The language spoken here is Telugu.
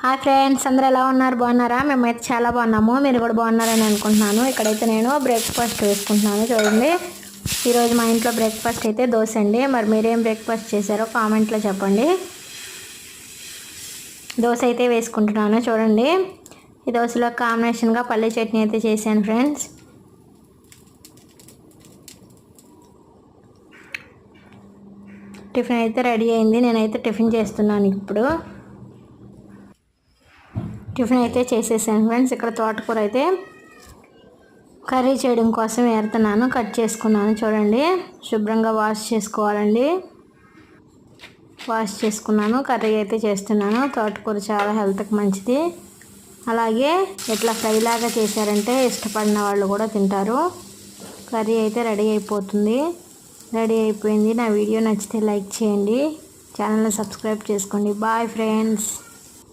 హాయ్ ఫ్రెండ్స్, అందరూ ఎలా ఉన్నారు? బాగున్నారా? మేమైతే చాలా బాగున్నాము. మీరు కూడా బాగున్నారని అనుకుంటున్నాను. ఇక్కడైతే నేను బ్రేక్ఫాస్ట్ వేసుకుంటున్నాను. చూడండి, ఈరోజు మా ఇంట్లో బ్రేక్ఫాస్ట్ అయితే దోశ అండి. మరి మీరేం బ్రేక్ఫాస్ట్ చేశారో కామెంట్లో చెప్పండి. దోశ అయితే వేసుకుంటున్నాను. చూడండి, ఈ దోశలో కాంబినేషన్గా పల్లీ చట్నీ అయితే చేశాను ఫ్రెండ్స్. టిఫిన్ అయితే రెడీ అయింది. నేనైతే టిఫిన్ చేస్తున్నాను. ఇప్పుడు టిఫిన్ అయితే చేసేసాను ఫ్రెండ్స్. ఇక్కడ తోటకూర అయితే కర్రీ చేయడం కోసం ఏరుతున్నాను, కట్ చేసుకున్నాను. చూడండి, శుభ్రంగా వాష్ చేసుకోవాలండి. వాష్ చేసుకున్నాను, కర్రీ అయితే చేస్తున్నాను. తోటకూర చాలా హెల్త్కి మంచిది. అలాగే ఇట్లా ఫ్రై లాగా చేశారంటే ఇష్టపడిన వాళ్ళు కూడా తింటారు. కర్రీ అయితే రెడీ అయిపోతుంది. రెడీ అయిపోయింది. నా వీడియో నచ్చితే లైక్ చేయండి, ఛానల్ని సబ్స్క్రైబ్ చేసుకోండి. Bye friends.